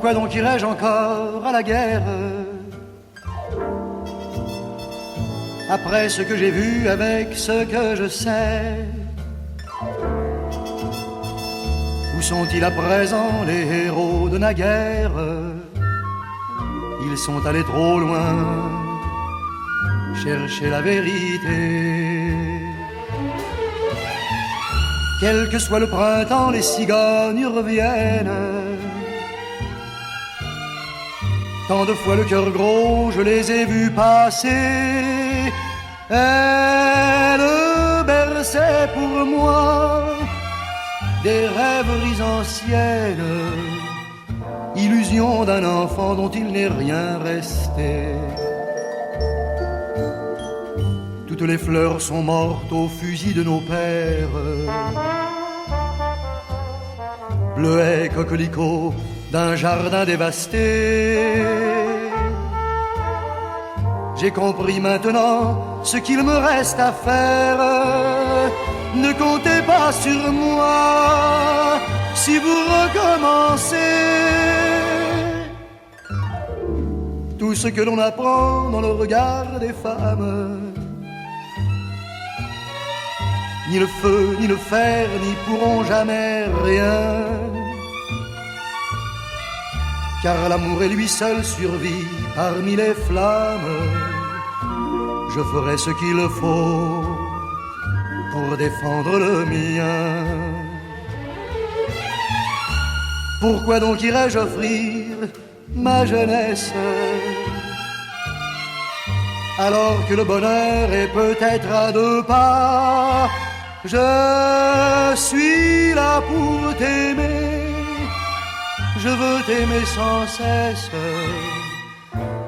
Pourquoi donc irais-je encore à la guerre après ce que j'ai vu avec ce que je sais? Où sont-ils à présent les héros de naguère? Ils sont allés trop loin chercher la vérité. Quel que soit le printemps, les cigognes reviennent. Tant de fois le cœur gros, je les ai vus passer. Elles berçaient pour moi des rêveries anciennes, illusion d'un enfant dont il n'est rien resté. Toutes les fleurs sont mortes au fusil de nos pères. Bleuets, coquelicots d'un jardin dévasté. J'ai compris maintenant ce qu'il me reste à faire. Ne comptez pas sur moi si vous recommencez. Tout ce que l'on apprend dans le regard des femmes, ni le feu, ni le fer, n'y pourront jamais rien. Car l'amour est lui seul survit parmi les flammes. Je ferai ce qu'il faut pour défendre le mien. Pourquoi donc irais-je offrir ma jeunesse alors que le bonheur est peut-être à 2 pas? Je suis là pour t'aimer, je veux t'aimer sans cesse,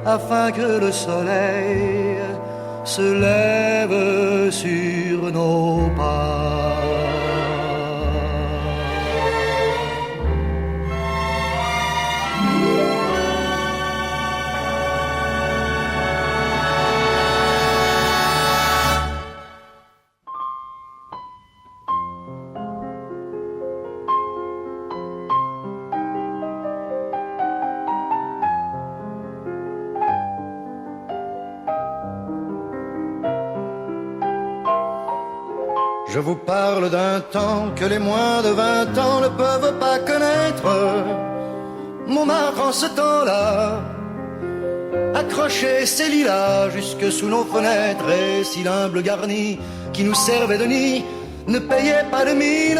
afin que le soleil se lève sur nos pas. Je vous parle d'un temps que les moins de 20 ans ne peuvent pas connaître. Montmartre en ce temps-là accrochait ses lilas jusque sous nos fenêtres. Et si l'humble garni qui nous servait de nid ne payait pas de mine,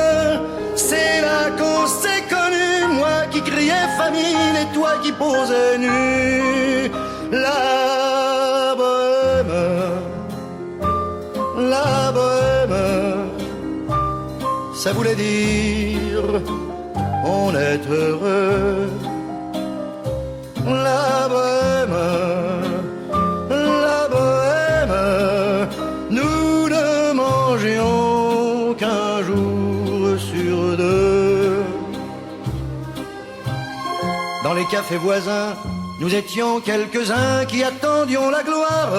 c'est là qu'on s'est connus. Moi qui criais famine et toi qui posais nu. La bohème, la bohème, ça voulait dire on est heureux. La bohème, nous ne mangions qu'un jour sur 2. Dans les cafés voisins, nous étions quelques-uns qui attendions la gloire.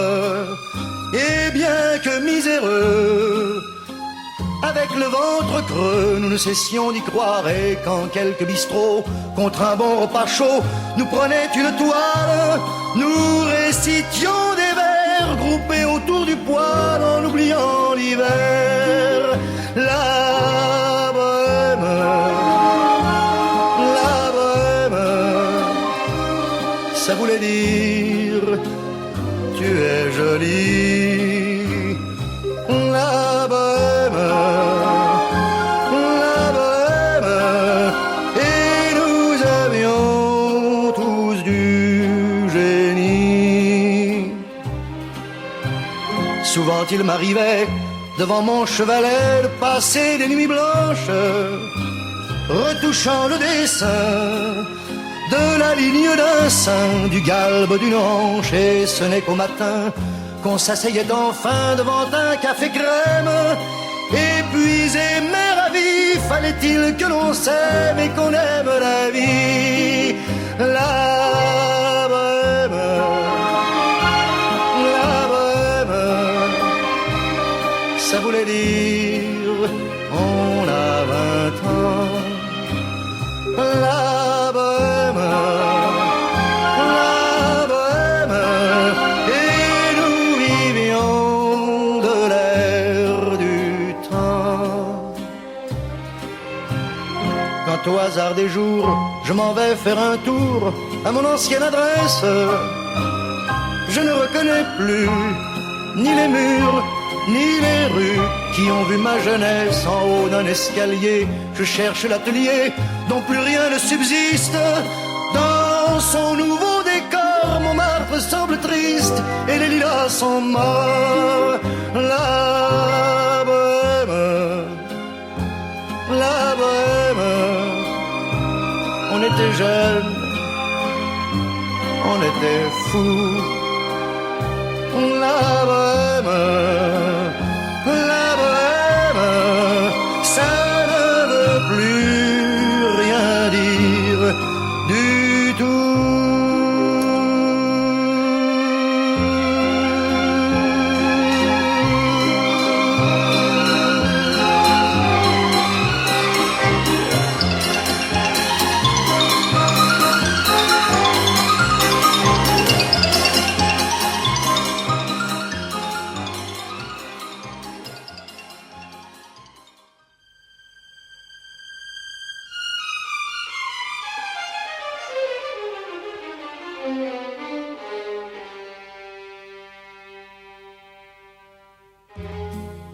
Et bien que miséreux, avec le ventre creux, nous ne cessions d'y croire. Et quand quelques bistrots, contre un bon repas chaud, nous prenaient une toile, nous récitions des vers groupés autour du poêle en oubliant l'hiver. La bohème, ça voulait dire tu es jolie. La bohème, et nous avions tous du génie. Souvent il m'arrivait devant mon chevalet de passer des nuits blanches, retouchant le dessin de la ligne d'un sein, du galbe d'une hanche. Et ce n'est qu'au matin qu'on s'asseyait enfin devant un café crème. Épuisé mais ravi, fallait-il que l'on s'aime et qu'on aime la vie. La bohème, ça voulait dire on a 20 ans. La bohème, au hasard des jours, je m'en vais faire un tour à mon ancienne adresse. Je ne reconnais plus ni les murs, ni les rues qui ont vu ma jeunesse en haut d'un escalier. Je cherche l'atelier dont plus rien ne subsiste. Dans son nouveau décor, Montmartre semble triste et les lilas sont morts. La bohème, la bohème. On était jeunes, on était fous. La bohème, ça ne veut plus rien dire du tout.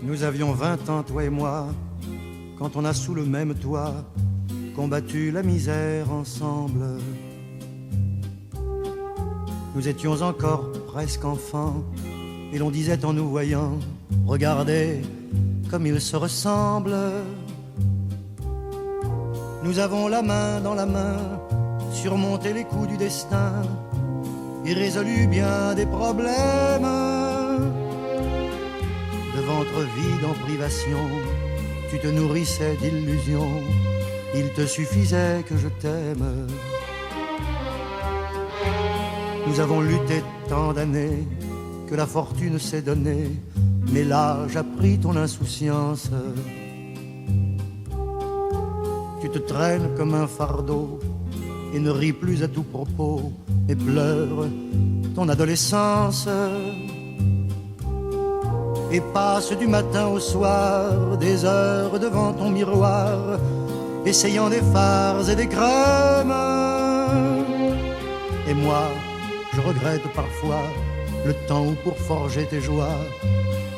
Nous avions 20 ans, toi et moi, quand on a sous le même toit combattu la misère ensemble. Nous étions encore presque enfants, et l'on disait en nous voyant, regardez comme ils se ressemblent. Nous avons la main dans la main surmonté les coups du destin et résolu bien des problèmes. De ventre vide en privation, tu te nourrissais d'illusions, il te suffisait que je t'aime. Nous avons lutté tant d'années que la fortune s'est donnée, mais l'âge a pris ton insouciance. Tu te traînes comme un fardeau et ne ris plus à tout propos et pleure ton adolescence. Et passe du matin au soir des heures devant ton miroir, essayant des fards et des crèmes. Et moi, je regrette parfois le temps où pour forger tes joies,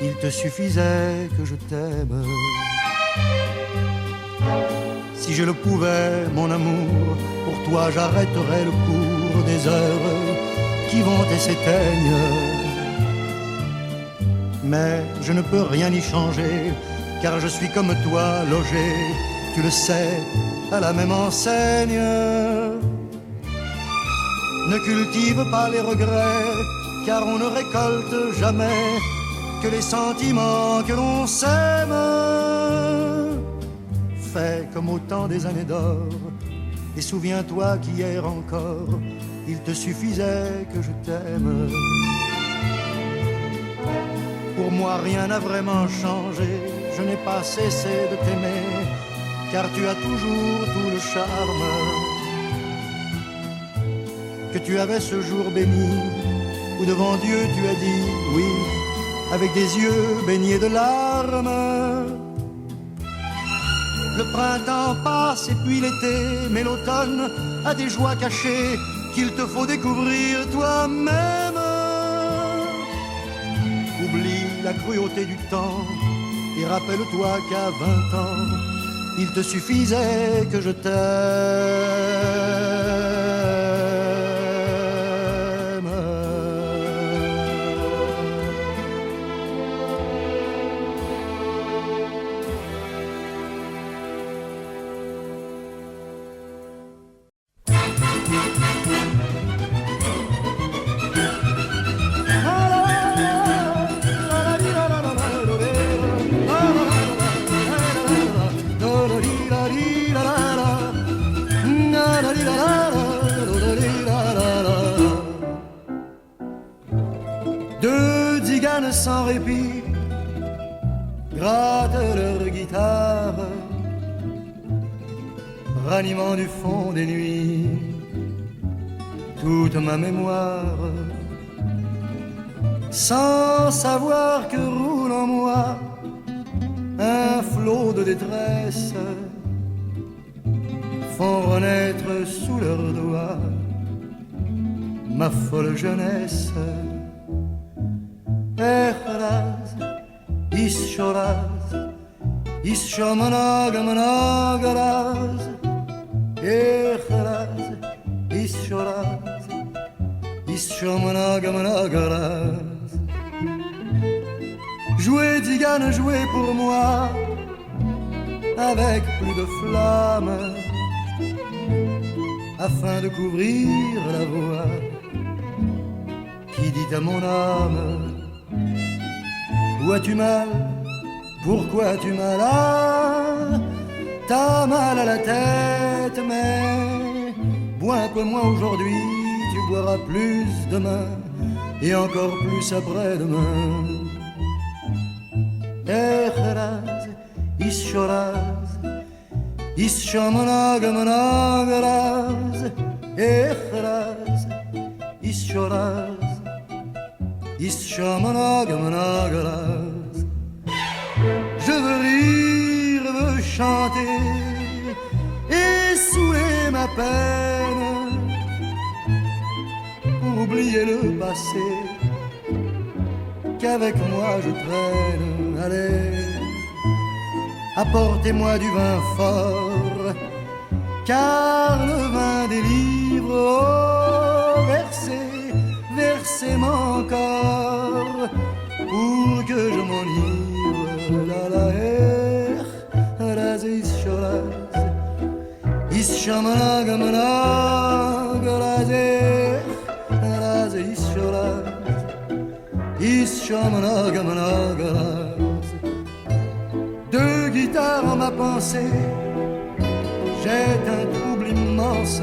il te suffisait que je t'aime. Si je le pouvais, mon amour, pour toi j'arrêterais le cours des heures qui vont et s'éteignent. Mais je ne peux rien y changer, car je suis comme toi logé, tu le sais, à la même enseigne. Ne cultive pas les regrets, car on ne récolte jamais que les sentiments que l'on sème. Fais comme au temps des années d'or, et souviens-toi qu'hier encore, il te suffisait que je t'aime. Pour moi rien n'a vraiment changé, je n'ai pas cessé de t'aimer, car tu as toujours tout le charme que tu avais ce jour béni, où devant Dieu tu as dit oui, avec des yeux baignés de larmes. Le printemps passe et puis l'été, mais l'automne a des joies cachées qu'il te faut découvrir toi-même. Oublie la cruauté du temps et rappelle-toi qu'à 20 ans, il te suffisait que je t'aime. Deux tziganes sans répit grattent leur guitare, ranimant du fond des nuits toute ma mémoire, sans savoir que roule en moi un flot de détresse, font renaître sous leurs doigts ma folle jeunesse. Echraz, ischoraz, ischomonogmonograz. Echraz, ischoraz, ischomonogmonograz. Jouez, Tzigane, jouez pour moi, avec plus de flamme, afin de couvrir la voix qui dit à mon âme: où as-tu mal? Pourquoi as-tu mal? Ah, t'as mal à la tête, mais bois un peu moins aujourd'hui, tu boiras plus demain, et encore plus après-demain. Echraz, ischoraz, ischomonogmonograz. Echraz, ischoraz, ischomonogmonograz. Je veux rire, veux chanter et saouler ma peine pour oublier le passé qu'avec moi je traîne. Allez, apportez-moi du vin fort, car le vin délivre. Oh, versez, versez mon corps pour que je m'enivre. La la la ischoraz, ischomonogmonograz. Ischoraz, ischomonogmonograz. Deux guitares en ma pensée, jette un trouble immense,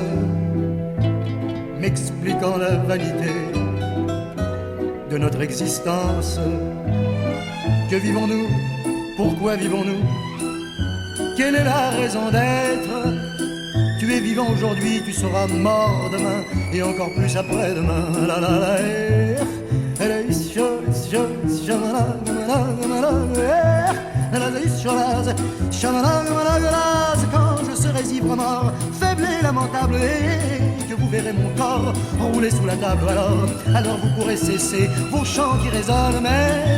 m'expliquant la vanité de notre existence. Que vivons-nous? Pourquoi vivons-nous? Quelle est la raison d'être? Tu es vivant aujourd'hui, tu seras mort demain, et encore plus après-demain. La la la, quand je serai ivre mort, faible et lamentable, et que vous verrez mon corps rouler sous la table, alors vous pourrez cesser vos chants qui résonnent, mais